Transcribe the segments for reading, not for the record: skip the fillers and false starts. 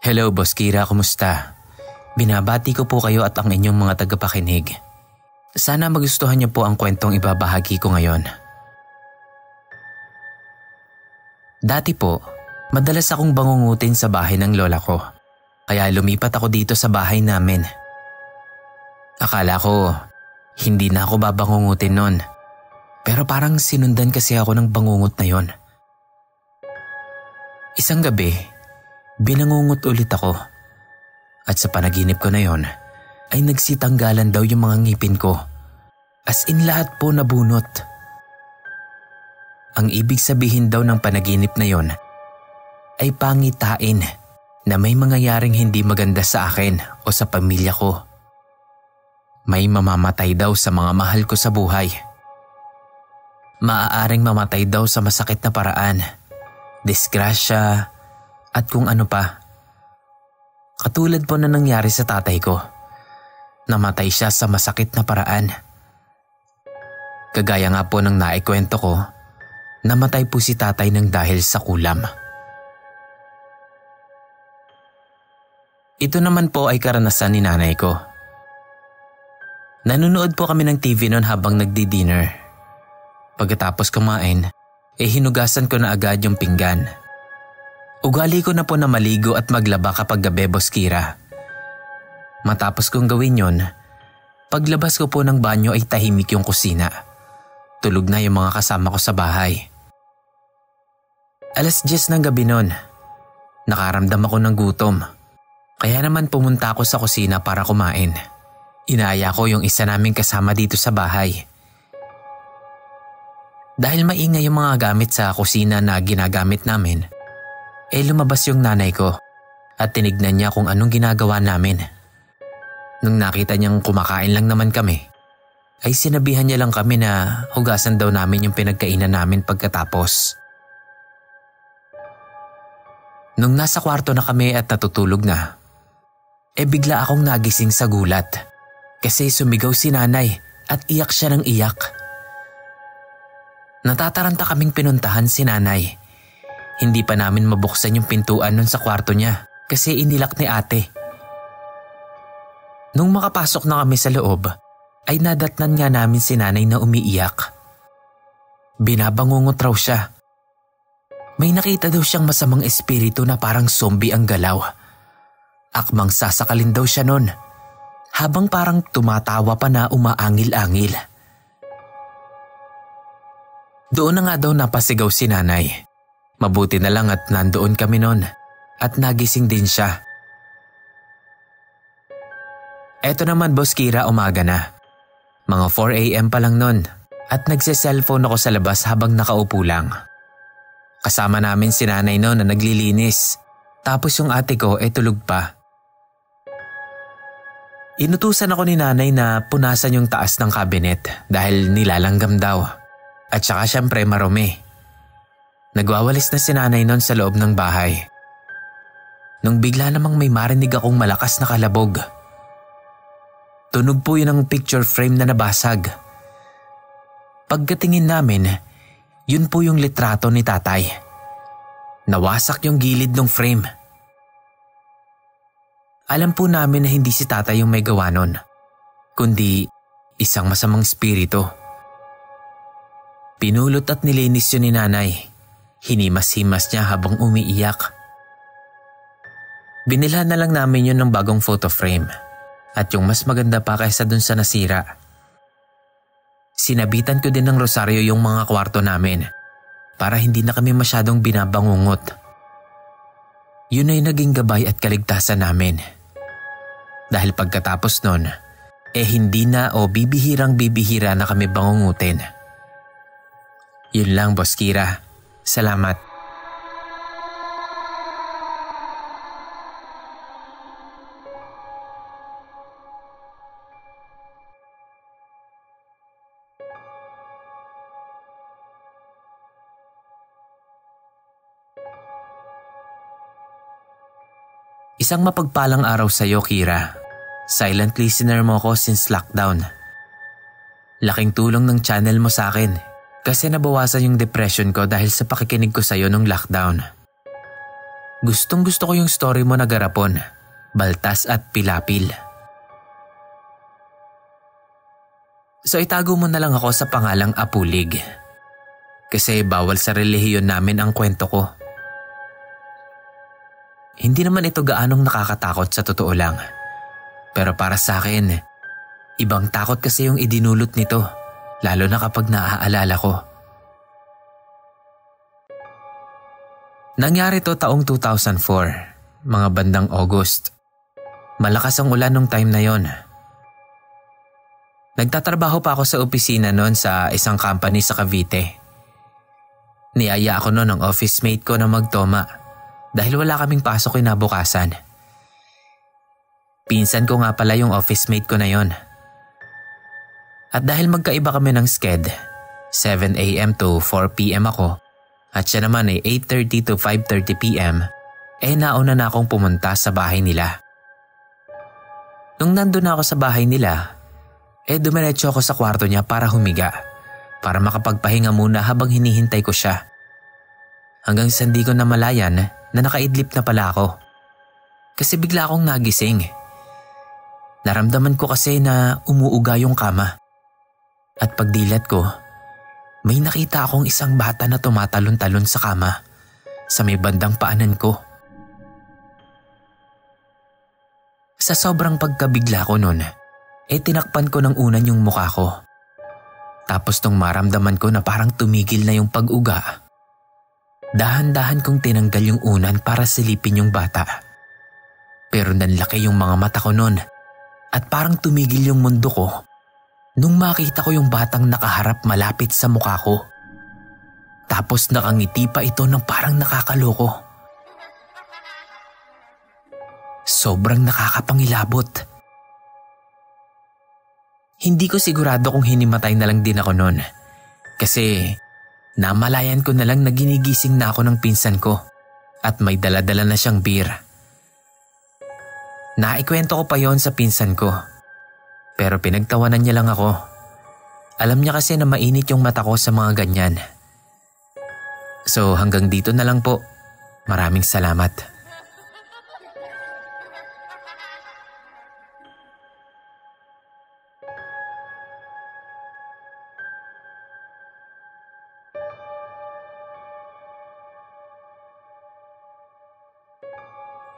Hello, Boss Kira, kumusta? Binabati ko po kayo at ang inyong mga tagapakinig. Sana magustuhan niyo po ang kwentong ibabahagi ko ngayon. Dati po, madalas akong bangungutin sa bahay ng lola ko. Kaya lumipat ako dito sa bahay namin. Akala ko, hindi na ako babangungutin nun. Pero parang sinundan kasi ako ng bangungot na yon. Isang gabi, binangungot ulit ako. At sa panaginip ko na yon, ay nagsitanggalan daw yung mga ngipin ko. As in lahat po nabunot. Ang ibig sabihin daw ng panaginip na yon ay pangitain na may mangyayaring hindi maganda sa akin o sa pamilya ko. May mamamatay daw sa mga mahal ko sa buhay. Maaaring mamatay daw sa masakit na paraan, disgrasya at kung ano pa. Katulad po na nangyari sa tatay ko. Namatay siya sa masakit na paraan. Kagaya nga po ng naikwento ko, namatay po si tatay ng dahil sa kulam. Ito naman po ay karanasan ni nanay ko. Nanonood po kami ng TV noon habang nagdi-dinner. Pagkatapos kumain, hinugasan ko na agad yung pinggan. Ugali ko na po na maligo at maglaba kapag gabi, Boss Kira. Matapos kong gawin yon, paglabas ko po ng banyo ay tahimik yung kusina. Tulog na yung mga kasama ko sa bahay. 10:00 ng gabi noon. Nakaramdam ako ng gutom. Kaya naman pumunta ako sa kusina para kumain. Inaya ko yung isa naming kasama dito sa bahay. Dahil maingay yung mga gamit sa kusina na ginagamit namin, lumabas yung nanay ko at tinignan niya kung anong ginagawa namin. Nung nakita niyang kumakain lang naman kami, ay sinabihan niya lang kami na hugasan daw namin yung pinagkainan namin pagkatapos. Nung nasa kwarto na kami at natutulog na, bigla akong nagising sa gulat kasi sumigaw si nanay at iyak siya ng iyak. Natataranta kaming pinuntahan si nanay. Hindi pa namin mabuksan yung pintuan nun sa kwarto niya kasi inilak ni ate. Nung makapasok na kami sa loob, ay nadatnan nga namin si nanay na umiiyak. Binabangungot raw siya. May nakita daw siyang masamang espiritu na parang zombie ang galaw. Akmang sasakalin daw siya nun, habang parang tumatawa pa na umaangil-angil. Doon na nga daw napasigaw si nanay. Mabuti na lang at nandoon kami noon at nagising din siya. Eto naman, Boss Kira, umaga na. Mga 4 AM pa lang noon at nagse-cellphone ako sa labas habang nakaupo lang. Kasama namin si nanay noon na naglilinis. Tapos yung ate ko tulog pa. Inutusan ako ni nanay na punasan yung taas ng kabinet dahil nilalanggam daw. At saka syempre marumi. Nagwawalis na si nanay noon sa loob ng bahay. Nung bigla namang may marinig akong malakas na kalabog. Tunog po yun ang picture frame na nabasag. Pagkatingin namin, yun po yung litrato ni tatay. Nawasak yung gilid ng frame. Alam po namin na hindi si tatay yung may gawa nun, kundi isang masamang espiritu. Pinulot at nilinis yun ni nanay. Hinimas-himas niya habang umiiyak. Binilhan na lang namin yun ng bagong photo frame at yung mas maganda pa kaysa dun sa nasira. Sinabitan ko din ng rosaryo yung mga kwarto namin para hindi na kami masyadong binabangungot. Yun ay naging gabay at kaligtasan namin. Dahil pagkatapos nun, hindi na o bibihirang-bibihira na kami bangungutin. Yun lang, Boss Kira. Salamat. Isang mapagpalang araw sa iyo, Kira. Silent listener mo ko since lockdown. Laking tulong ng channel mo sa akin kasi nabawasan yung depression ko dahil sa pakikinig ko sa iyo nung lockdown. Gustong-gusto ko yung story mo na garapon, baltas at pilapil. So itago mo na lang ako sa pangalang Apulig. Kasi bawal sa relihiyon namin ang kwento ko. Hindi naman ito gaanong nakakatakot sa totoo lang. Pero para sa akin, ibang takot kasi yung idinulot nito, lalo na kapag naaalala ko. Nangyari to taong 2004, mga bandang August. Malakas ang ulan nung time na yon. Nagtatrabaho pa ako sa opisina noon sa isang company sa Cavite. Niyaya ako noon ng office mate ko na magtoma dahil wala kaming pasok kinabukasan. Pinsan ko nga pala yung office mate ko na yon. At dahil magkaiba kami ng sked, 7 a.m. to 4 p.m. ako at siya naman ay 8:30 to 5:30 p.m. Nauna na akong pumunta sa bahay nila. Nung nandun na ako sa bahay nila, dumiretso ako sa kwarto niya para humiga, para makapagpahinga muna habang hinihintay ko siya. Hanggang sa hindi ko namalayan na nakaidlip na pala ako. Kasi bigla akong nagising. Naramdaman ko kasi na umuuga yung kama. At pagdilat ko, may nakita akong isang bata na tumatalon-talon sa kama sa may bandang paanan ko. Sa sobrang pagkabigla ko nun, tinakpan ko ng unan yung mukha ko. Tapos nung maramdaman ko na parang tumigil na yung pag-uga, dahan-dahan kong tinanggal yung unan para silipin yung bata. Pero nanlaki yung mga mata ko nun at parang tumigil yung mundo ko nung makita ko yung batang nakaharap malapit sa mukha ko. Tapos nakangiti pa ito ng parang nakakaloko. Sobrang nakakapangilabot. Hindi ko sigurado kung hinimatay na lang din ako noon. Kasi namalayan ko na lang na ginigising na ako ng pinsan ko at may dala-dala na siyang beer. Naikwento ko pa yon sa pinsan ko. Pero pinagtawanan niya lang ako. Alam niya kasi na mainit yung mata ko sa mga ganyan. So hanggang dito na lang po. Maraming salamat.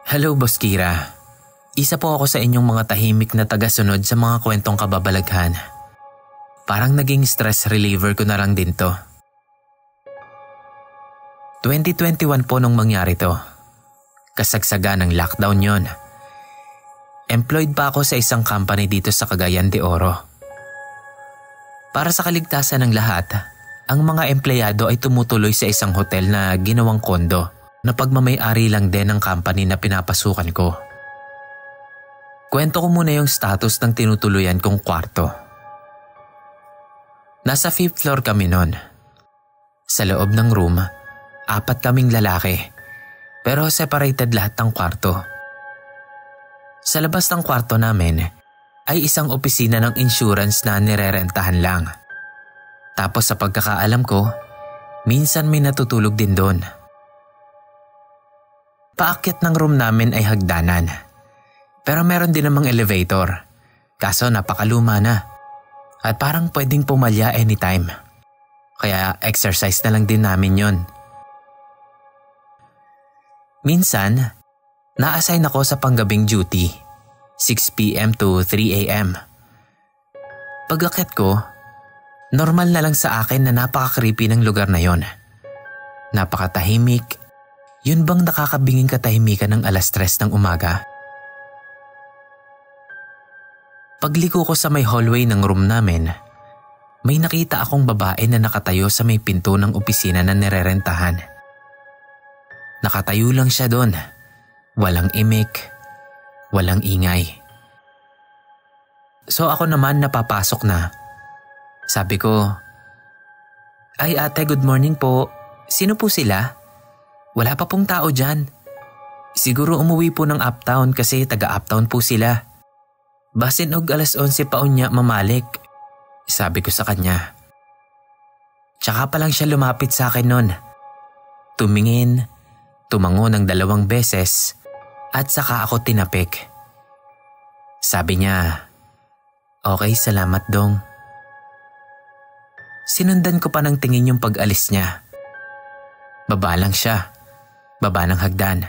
Hello, Boss Kira. Isa po ako sa inyong mga tahimik na tagasunod sa mga kwentong kababalaghan. Parang naging stress reliever ko na lang din to. 2021 po nung mangyari to. Kasagsaga ng lockdown yon. Employed pa ako sa isang company dito sa Cagayan de Oro. Para sa kaligtasan ng lahat, ang mga empleyado ay tumutuloy sa isang hotel na ginawang kondo na pagmamay-ari lang din ng company na pinapasukan ko. Kwento ko muna yung status ng tinutuluyan kong kwarto. Nasa 5th floor kami nun. Sa loob ng room, 4 kaming lalaki, pero separated lahat ng kwarto. Sa labas ng kwarto namin ay isang opisina ng insurance na nirerentahan lang. Tapos sa pagkakaalam ko, minsan may natutulog din doon. Paakyat ng room namin ay hagdanan. Pero meron din namang elevator. Kaso napakaluma na. At parang pwedeng pumalya anytime. Kaya exercise na lang din namin yon. Minsan, na-assign ako sa panggabing duty. 6 p.m. to 3 a.m. Pag-akyat ko, normal na lang sa akin na napaka-creepy ng lugar na yon. Napakatahimik. Yun bang nakakabinging katahimikan ng 3:00 ng umaga? Pagliko ko sa may hallway ng room namin, may nakita akong babae na nakatayo sa may pinto ng opisina na nirerentahan. Nakatayo lang siya doon. Walang imik, walang ingay. So ako naman napapasok na. Sabi ko, "Ay ate, good morning po. Sino po sila? Wala pa pong tao dyan. Siguro umuwi po ng uptown kasi taga-uptown po sila. Basin og 11:00 pa unya mamalik," sabi ko sa kanya. Tsaka pa lang siya lumapit sa akin nun. Tumingin, Tumango ng 2 beses at saka ako tinapik. Sabi niya, "Okay, salamat Dong." Sinundan ko pa ng tingin yung pag-alis niya. Baba lang siya. Baba ng hagdan.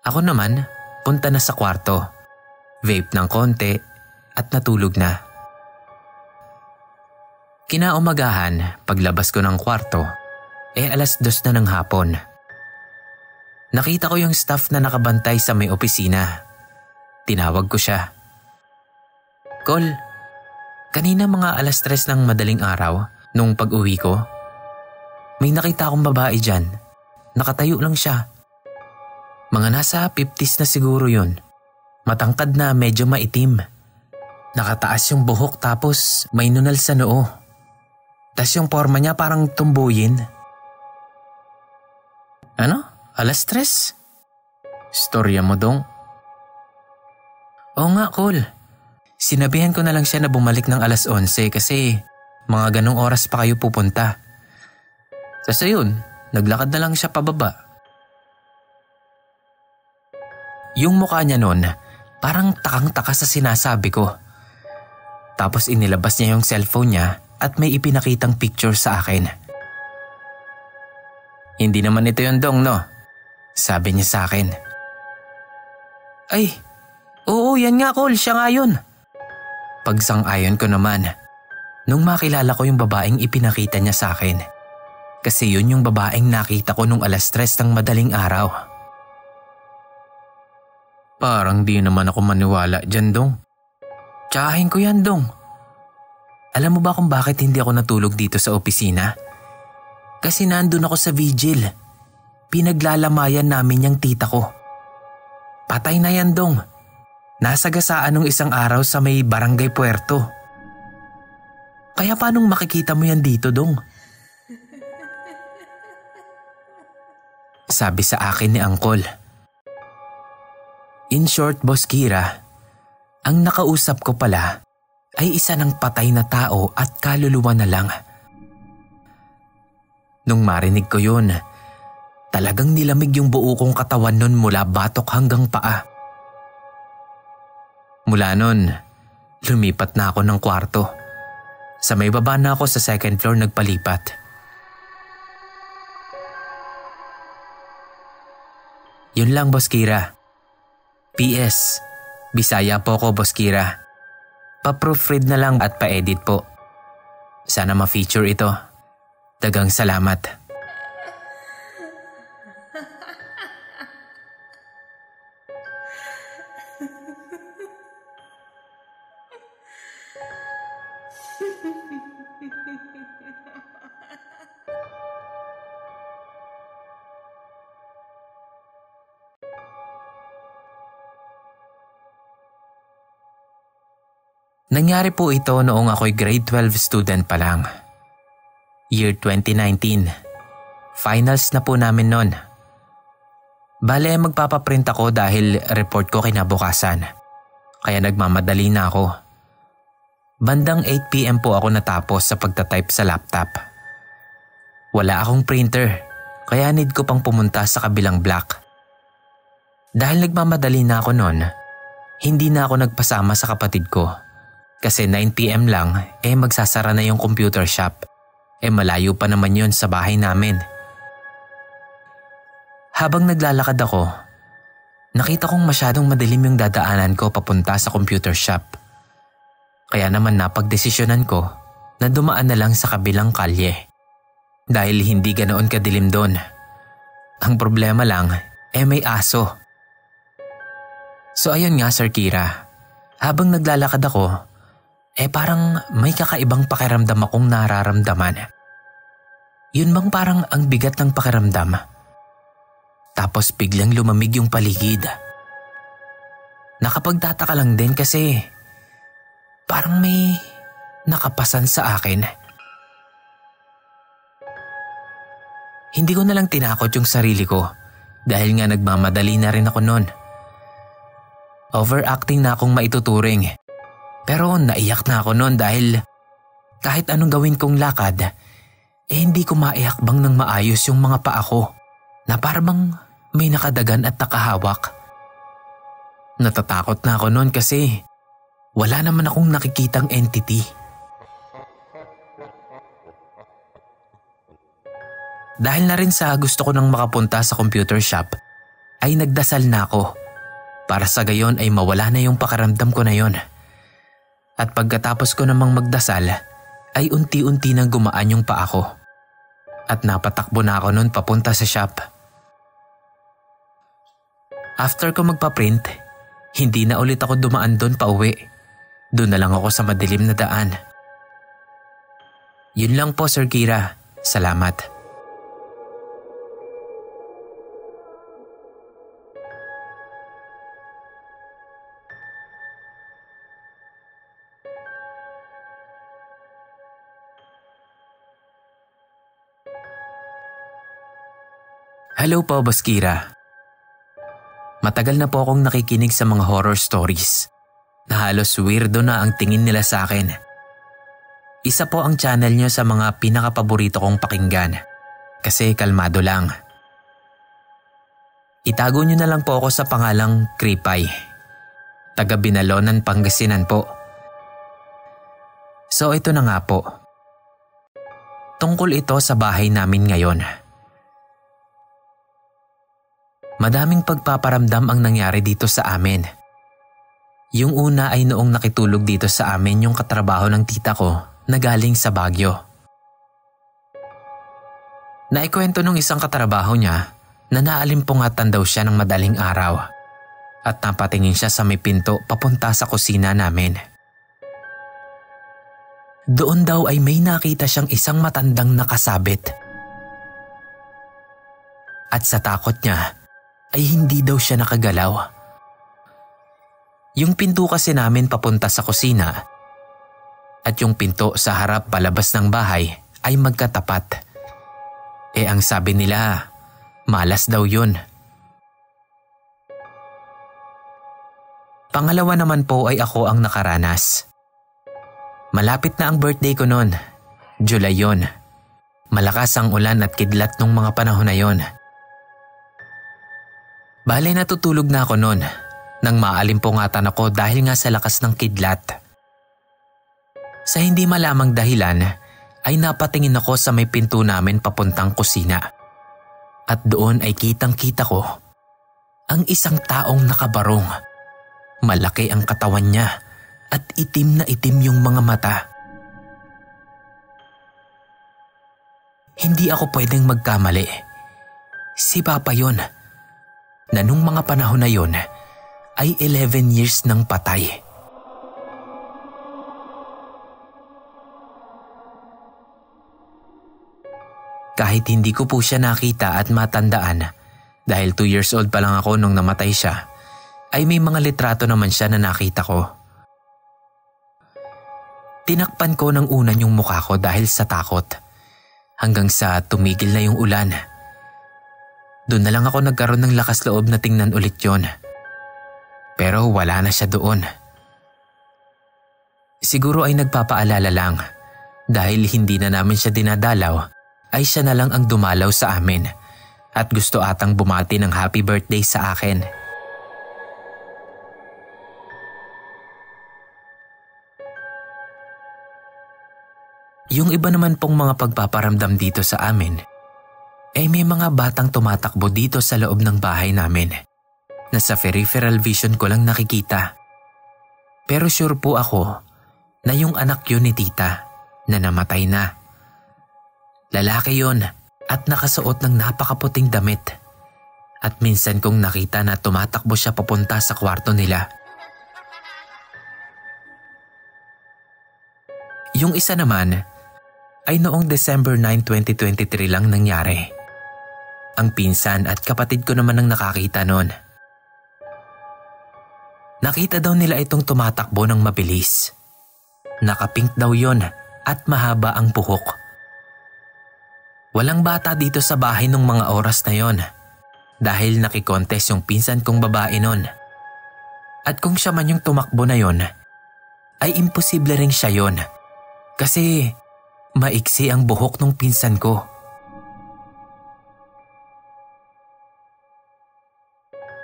Ako naman, punta na sa kwarto. Vape ng konti at natulog na. Kinaumagahan, paglabas ko ng kwarto, 2:00 na ng hapon. Nakita ko yung staff na nakabantay sa may opisina. Tinawag ko siya. "Col, kanina mga 3:00 ng madaling araw, nung pag-uwi ko, may nakita akong babae dyan. Nakatayo lang siya. Mga nasa 50s na siguro yun. Matangkad na medyo maitim. Nakataas yung buhok tapos may nunal sa noo. Tas yung forma niya parang tumbuyin." "Ano? 3:00? Storya mo Dong?" "Oo nga, Col. Sinabihan ko na lang siya na bumalik ng 11:00 kasi mga ganong oras pa kayo pupunta. Tas ayun, naglakad na lang siya pababa." Yung mukha niya nun, parang takang-taka sa sinasabi ko. Tapos inilabas niya yung cellphone niya at may ipinakitang picture sa akin. "Hindi naman ito yung Dong, no?" sabi niya sa akin. "Ay, oo, yan nga Col, siya nga yun." Pagsang-ayon ko naman nung makilala ko yung babaeng ipinakita niya sa akin. Kasi yun yung babaeng nakita ko nung 3:00 ng madaling araw. "Parang di naman ako maniwala dyan, Dong. Tsahin ko yan, Dong. Alam mo ba kung bakit hindi ako natulog dito sa opisina? Kasi nandun ako sa vigil. Pinaglalamayan namin yung tita ko. Patay na yan, Dong. Nasagasaan nung isang araw sa may Barangay Puerto. Kaya paanong makikita mo yan dito, Dong?" sabi sa akin ni Uncle. In short, Boss Kira, ang nakausap ko pala ay isa ng patay na tao at kaluluwa na lang. Nung marinig ko yun, talagang nilamig yung buo kong katawan nun mula batok hanggang paa. Mula nun, lumipat na ako ng kwarto. Sa may baba na ako sa 2nd floor nagpalipat. Yun lang, Boss Kira. PS, Bisaya po ko, Boss Kira. Pa-proofread na lang at pa-edit po. Sana ma-feature ito. Dagang salamat. Nangyari po ito noong ako'y grade 12 student pa lang. Year 2019. Finals na po namin nun. Bale, magpapaprint ako dahil report ko kinabukasan. Kaya nagmamadali na ako. Bandang 8 PM po ako natapos sa pagtatype sa laptop. Wala akong printer, kaya need ko pang pumunta sa kabilang block. Dahil nagmamadali na ako nun, hindi na ako nagpasama sa kapatid ko. Kasi 9 PM lang, magsasara na yung computer shop. Malayo pa naman yun sa bahay namin. Habang naglalakad ako, nakita kong masyadong madilim yung dadaanan ko papunta sa computer shop. Kaya naman napagdesisyonan ko na dumaan na lang sa kabilang kalye. Dahil hindi ganoon kadilim doon. Ang problema lang, may aso. So ayun nga, Sir Kira. Habang naglalakad ako, parang may kakaibang pakiramdam akong nararamdaman. Yun bang parang ang bigat ng pakiramdam? Tapos biglang lumamig yung paligid. Nakapagtataka lang din kasi parang may nakapasan sa akin. Hindi ko na lang tinakot yung sarili ko dahil nga nagmamadali na rin ako nun. Overacting na akong maituturing. Pero naiyak na ako noon dahil kahit anong gawin kong lakad, hindi ko maihakbang ng maayos yung mga paa ko na parang may nakadagan at nakahawak. Natatakot na ako noon kasi wala naman akong nakikitang entity. Dahil na rin sa gusto ko nang makapunta sa computer shop, ay nagdasal na ako para sa gayon ay mawala na yung pakaramdam ko na yon. At pagkatapos ko namang magdasal, ay unti-unti nang gumaan yung paa ko. At napatakbo na ako noon papunta sa shop. After ko magpa-print, hindi na ulit ako dumaan doon pa uwi. Doon na lang ako sa madilim na daan. Yun lang po, Sir Kira. Salamat. Hello po, Boss Kira. Matagal na po akong nakikinig sa mga horror stories na halos weirdo na ang tingin nila sa akin. Isa po ang channel niyo sa mga pinakapaborito kong pakinggan kasi kalmado lang. Itago niyo na lang po ako sa pangalang Creepy. Taga Binalonan, Pangasinan po. So ito na nga po. Tungkol ito sa bahay namin ngayon. Madaming pagpaparamdam ang nangyari dito sa amin. Yung una ay noong nakitulog dito sa amin yung katrabaho ng tita ko na galing sa Baguio. Naikwento nung isang katrabaho niya na naalimpungatan daw siya ng madaling araw at napatingin siya sa may pinto papunta sa kusina namin. Doon daw ay may nakita siyang isang matandang nakasabit. At sa takot niya, ay hindi daw siya nakagalaw. Yung pinto kasi namin papunta sa kusina at yung pinto sa harap palabas ng bahay ay magkatapat. Ang sabi nila, malas daw yun. Pangalawa naman po ay ako ang nakaranas. Malapit na ang birthday ko noon, July yun. Malakas ang ulan at kidlat nung mga panahon na yon. Bale natutulog na ako noon nang maalimpungatan ako dahil nga sa lakas ng kidlat. Sa hindi malamang dahilan ay napatingin ako sa may pinto namin papuntang kusina. At doon ay kitang-kita ko ang isang taong nakabarong. Malaki ang katawan niya at itim na itim yung mga mata. Hindi ako pwedeng magkamali. Si Papa yun. Na nung mga panahon na yon ay 11 years nang patay. Kahit hindi ko po siya nakita at matandaan dahil 2 years old pa lang ako nung namatay siya, ay may mga litrato naman siya na nakita ko. Tinakpan ko ng unan yung mukha ko dahil sa takot hanggang sa tumigil na yung ulan. Doon na lang ako nagkaroon ng lakas loob na tingnan ulit yon. Pero wala na siya doon. Siguro ay nagpapaalala lang dahil hindi na namin siya dinadalaw ay siya na lang ang dumalaw sa amin at gusto atang bumati ng happy birthday sa akin. Yung iba naman pong mga pagpaparamdam dito sa amin may mga batang tumatakbo dito sa loob ng bahay namin na sa peripheral vision ko lang nakikita. Pero sure po ako na yung anak yun ni tita na namatay na. Lalaki yun at nakasuot ng napakaputing damit. At minsan kong nakita na tumatakbo siya papunta sa kwarto nila. Yung isa naman ay noong December 9, 2023 lang nangyari. Ang pinsan at kapatid ko naman ang nakakita noon. Nakita daw nila itong tumatakbo ng mabilis. Nakapink daw yon at mahaba ang buhok. Walang bata dito sa bahay nung mga oras na yon dahil nakikontes yung pinsan kong babae noon. At kung siya man yung tumakbo na yon, ay imposible ring siya yon kasi maiksi ang buhok ng pinsan ko.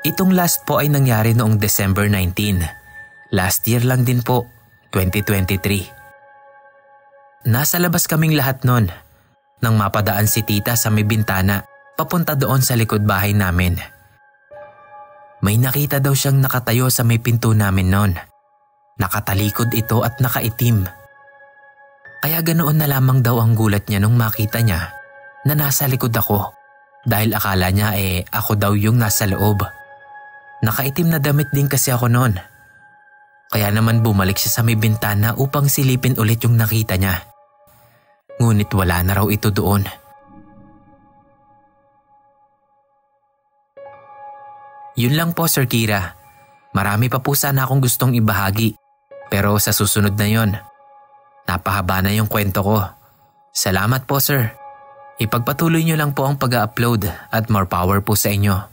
Itong last po ay nangyari noong December 19. Last year lang din po, 2023. Nasa labas kaming lahat nun nang mapadaan si tita sa may bintana papunta doon sa likod bahay namin. May nakita daw siyang nakatayo sa may pinto namin nun. Nakatalikod ito at nakaitim. Kaya ganoon na lamang daw ang gulat niya nung makita niya na nasa likod ako dahil akala niya ako daw yung nasa loob. Nakaitim na damit din kasi ako noon. Kaya naman bumalik siya sa may bintana upang silipin ulit yung nakita niya. Ngunit wala na raw ito doon. Yun lang po, Sir Kira. Marami pa po sana akong gustong ibahagi. Pero sa susunod na yon, napahaba na yung kwento ko. Salamat po, sir. Ipagpatuloy niyo lang po ang pag-upload at more power po sa inyo.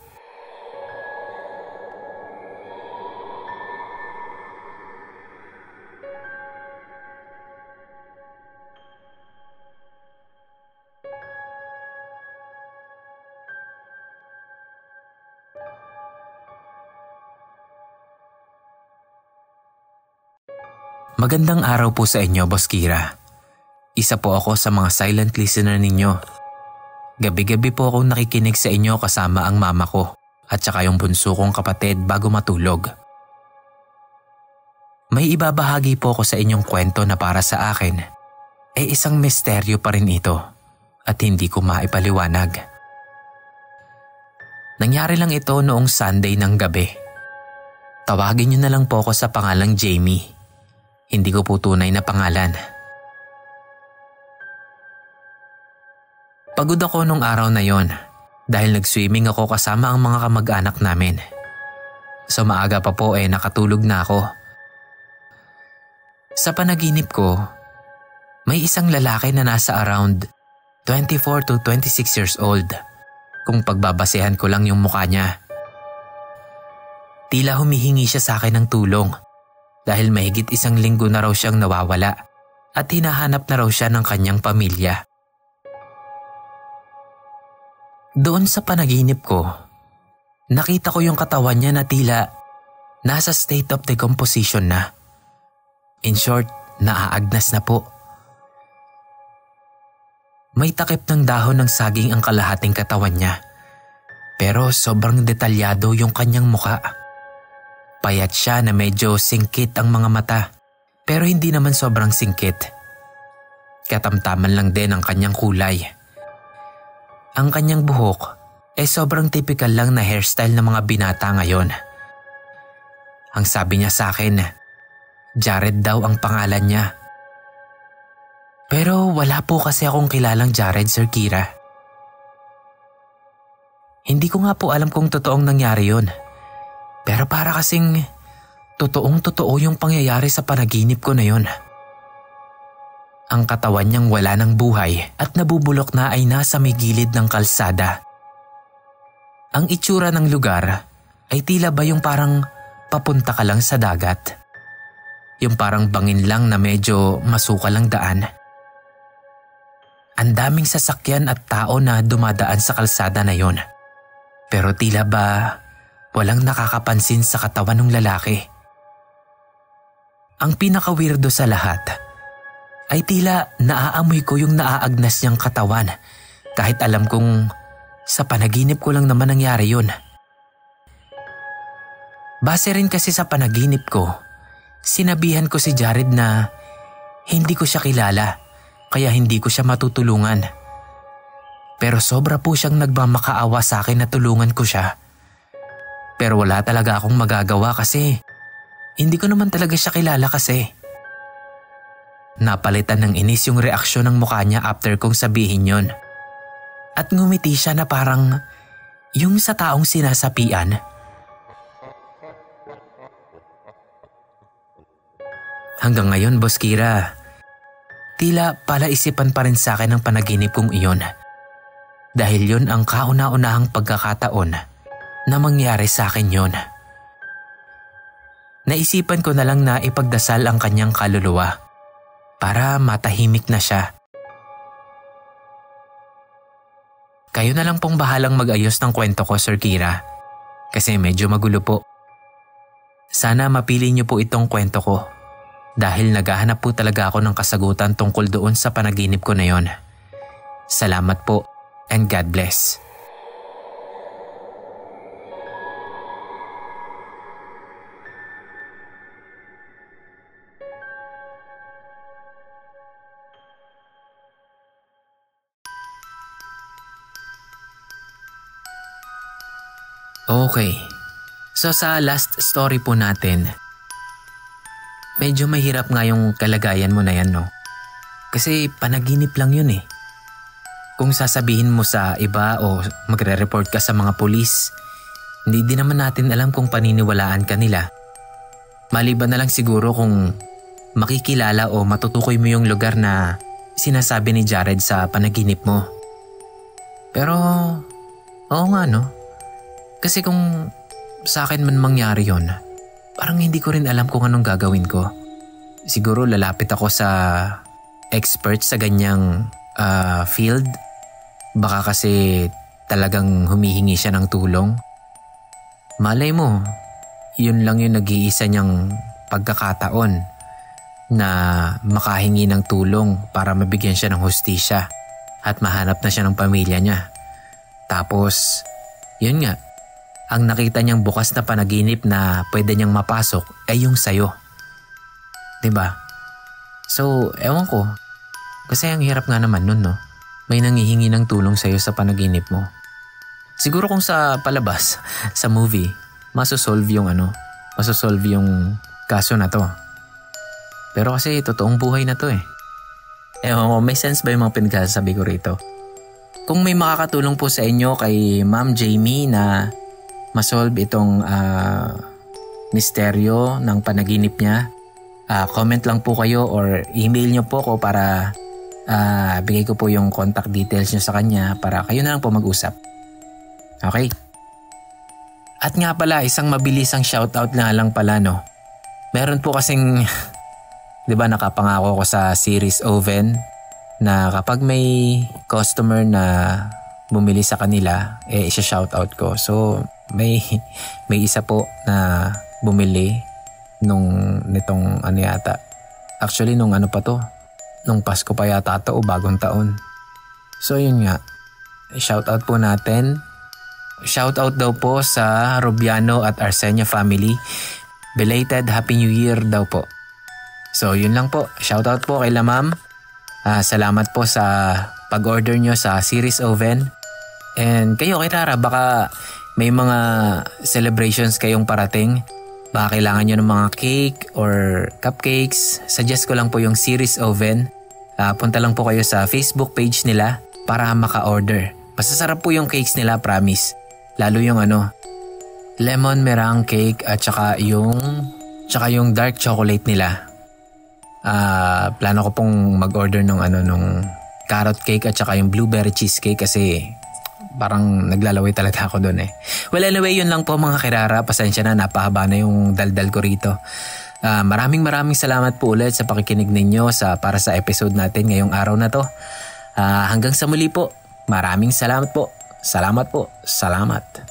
Magandang araw po sa inyo, Boss Kira. Isa po ako sa mga silent listener ninyo. Gabi-gabi po akong nakikinig sa inyo kasama ang mama ko at saka yung bunso kong kapatid bago matulog. May ibabahagi po ako sa inyong kwento na para sa akin isang misteryo pa rin ito at hindi ko maipaliwanag. Nangyari lang ito noong Sunday ng gabi. Tawagin niyo na lang po ako sa pangalang Jamie. Hindi ko po tunay na pangalan. Pagod ako nung araw na yon dahil nag-swimming ako kasama ang mga kamag-anak namin. So maaga pa po nakatulog na ako. Sa panaginip ko, may isang lalaki na nasa around 24 to 26 years old kung pagbabasehan ko lang yung mukha niya. Tila humihingi siya sa akin ng tulong. Dahil mahigit 1 linggo na raw siyang nawawala at hinahanap na raw siya ng kanyang pamilya. Doon sa panaginip ko, nakita ko yung katawan niya na tila nasa state of decomposition na. In short, naaagnas na po. May takip ng dahon ng saging ang kalahating katawan niya, pero sobrang detalyado yung kanyang mukha. Payat siya na medyo singkit ang mga mata, pero hindi naman sobrang singkit. Katamtaman lang din ang kanyang kulay. Ang kanyang buhok sobrang typical lang na hairstyle ng mga binata ngayon. Ang sabi niya sa akin, Jared daw ang pangalan niya. Pero wala po kasi akong kilalang Jared, Sir Kira. Hindi ko nga po alam kung totoong nangyari yun. Pero para kasing totoong-totoo yung pangyayari sa panaginip ko na yun. Ang katawan niyang wala ng buhay at nabubulok na ay nasa may gilid ng kalsada. Ang itsura ng lugar ay tila ba yung parang papunta ka lang sa dagat. Yung parang bangin lang na medyo masukal ang daan. Ang daming sasakyan at tao na dumadaan sa kalsada na yun. Pero tila ba walang nakakapansin sa katawan ng lalaki. Ang pinaka-weirdo sa lahat ay tila naaamoy ko yung naaagnas niyang katawan kahit alam kong sa panaginip ko lang naman nangyari yun. Base rin kasi sa panaginip ko, sinabihan ko si Jared na hindi ko siya kilala kaya hindi ko siya matutulungan. Pero sobra po siyang nagmamakaawa sa akin na tulungan ko siya. Pero wala talaga akong magagawa kasi hindi ko naman talaga siya kilala kasi. Napalitan ng inis yung reaksyon ng mukha niya after kong sabihin yon. At ngumiti siya na parang yung sa taong sinasapian. Hanggang ngayon, Boss Kira, tila palaisipan pa rin sa akin ang panaginip kong iyon. Dahil yun ang kauna-unahang pagkakataon na mangyari sa akin yun. Naisipan ko na lang na ipagdasal ang kanyang kaluluwa para matahimik na siya. Kayo na lang pong bahalang mag-ayos ng kwento ko, Sir Kira. kasi medyo magulo po. Sana mapili niyo po itong kwento ko dahil naghahanap po talaga ako ng kasagutan tungkol doon sa panaginip ko na yon. Salamat po and God bless. Okay. So sa last story po natin, medyo mahirap nga yung kalagayan mo na yan, no? Kasi panaginip lang yun eh. Kung sasabihin mo sa iba o magre-report ka sa mga pulis, hindi din naman natin alam kung paniniwalaan ka nila. Maliban na lang siguro kung makikilala o matutukoy mo yung lugar na sinasabi ni Jared sa panaginip mo. Pero, oo nga no. Kasi kung sa akin man mangyari yon, parang hindi ko rin alam kung anong gagawin ko. Siguro lalapit ako sa expert sa ganyang field. Baka kasi talagang humihingi siya ng tulong. Malay mo, yun lang yung nag-iisa niyang pagkakataon na makahingi ng tulong para mabigyan siya ng hustisya at mahanap na siya ng pamilya niya. Tapos, yun nga, ang nakita niyang bukas na panaginip na pwede niyang mapasok ay yung sayo. Diba? So, ewan ko. Kasi ang hirap nga naman nun, no? May nangihingi ng tulong sa'yo sa panaginip mo. Siguro kung sa palabas, sa movie, masosolve yung kaso na to. Pero kasi totoong buhay na to eh. Ewan ko, may sense ba yung mga pinagsasabi ko rito? Kung may makakatulong po sa inyo kay Ma'am Jamie na masolve itong misteryo ng panaginip niya, comment lang po kayo or email nyo po ko para bigay ko po yung contact details nyo sa kanya para kayo na lang po mag-usap. Okay? At nga pala, isang mabilisang shoutout na lang pala, no? Meron po kasing, di ba nakapangako ko sa Series Oven na kapag may customer na bumili sa kanila, isa-shoutout ko. So, may isa po na bumili nitong ano yata. Actually, nung ano pa to? Nung Pasko pa yata to o bagong taon. So, yun nga. Shoutout po natin. Shoutout daw po sa Rubiano at Arsenia family. Belated Happy New Year daw po. So, yun lang po. Shoutout po kay Ma'am. Salamat po sa pag-order nyo sa Series Oven. And kayo kay Rara, baka may mga celebrations kayong parating. Baka kailangan nyo ng mga cake or cupcakes. Suggest ko lang po yung Series Oven. Punta lang po kayo sa Facebook page nila para maka-order. Masasarap po yung cakes nila, promise. Lalo yung lemon meringue cake at saka yung dark chocolate nila. Plano ko pong mag-order nung carrot cake at saka yung blueberry cheesecake kasi parang naglalaway talaga ako doon eh. Well anyway, yun lang po mga kirara. Pasensya na, napahaba na yung daldal ko rito. Maraming salamat po ulit sa pakikinig ninyo para sa episode natin ngayong araw na to. Hanggang sa muli po. Maraming salamat po. Salamat po. Salamat.